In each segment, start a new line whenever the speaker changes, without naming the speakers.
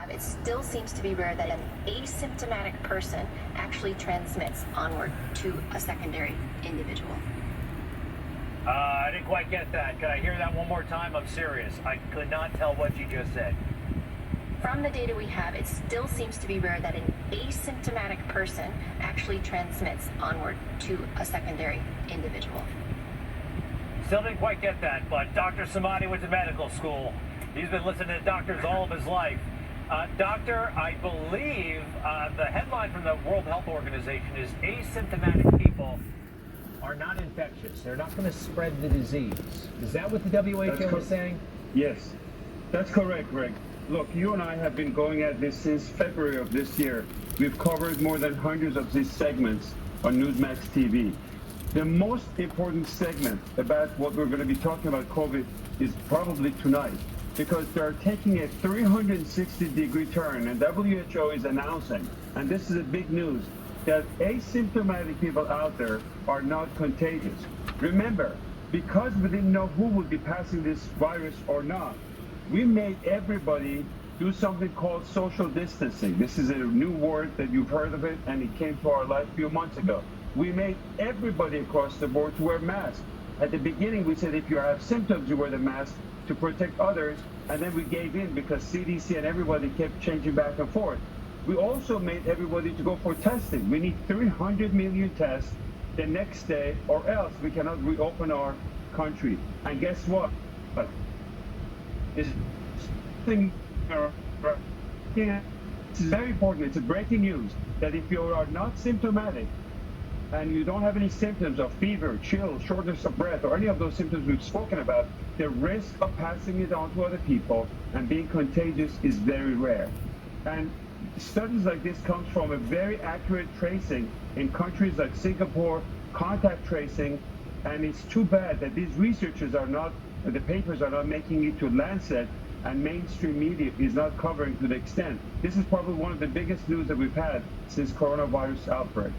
It still seems to be rare that an asymptomatic person actually transmits onward to a secondary individual.
I didn't quite get that. Can I hear that one more time? I'm serious. I could not tell what you just said.
From the data we have, it still seems to be rare that an asymptomatic person actually transmits onward to a secondary individual.
Still didn't quite get that, but Dr. Samadi went to medical school. He's been listening to doctors all of his life. Doctor, I believe the headline from the World Health Organization is asymptomatic people are not infectious. They're not going to spread the disease. Is that what the WHO is saying?
Yes, that's correct, Greg. Look, you and I have been going at this since February of this year. We've covered more than hundreds of these segments on Newsmax TV. The most important segment about what we're going to be talking about COVID is probably tonight, because they're taking a 360-degree turn, and WHO is announcing, and this is a big news, that asymptomatic people out there are not contagious. Remember, because we didn't know who would be passing this virus or not, we made everybody do something called social distancing. This is a new word that you've heard of it, and it came to our life a few months ago. We made everybody across the board to wear masks. At the beginning, we said if you have symptoms, you wear the mask to protect others, and then we gave in because CDC and everybody kept changing back and forth. We also made everybody to go for testing. We need 300 million tests the next day, or else we cannot reopen our country. And guess what? This thing it's very important. It's a breaking news that if you are not symptomatic and you don't have any symptoms of fever, chills, shortness of breath, or any of those symptoms we've spoken about, the risk of passing it on to other people and being contagious is very rare. And studies like this comes from a very accurate tracing in countries like Singapore, contact tracing, and it's too bad that these researchers are not, the papers are not making it to Lancet, and mainstream media is not covering to the extent. This is probably one of the biggest news that we've had since coronavirus outbreak.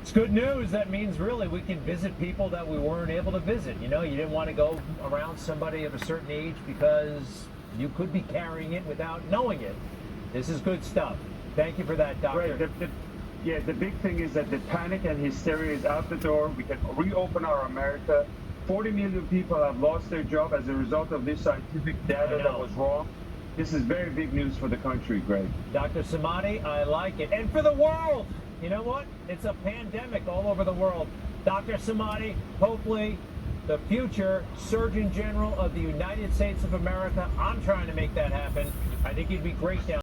It's good news. That means really we can visit people that we weren't able to visit. You know, you didn't want to go around somebody of a certain age because you could be carrying it without knowing it. This is good stuff. Thank you for that, Doctor.
Right. The big thing is that the panic and hysteria is out the door. We can reopen our America. 40 million people have lost their job as a result of this scientific data that was wrong. This is very big news for the country, Greg.
Dr. Samadi, I like it. And for the world. You know what? It's a pandemic all over the world. Dr. Samadi, hopefully the future Surgeon General of the United States of America. I'm trying to make that happen. I think he'd be great down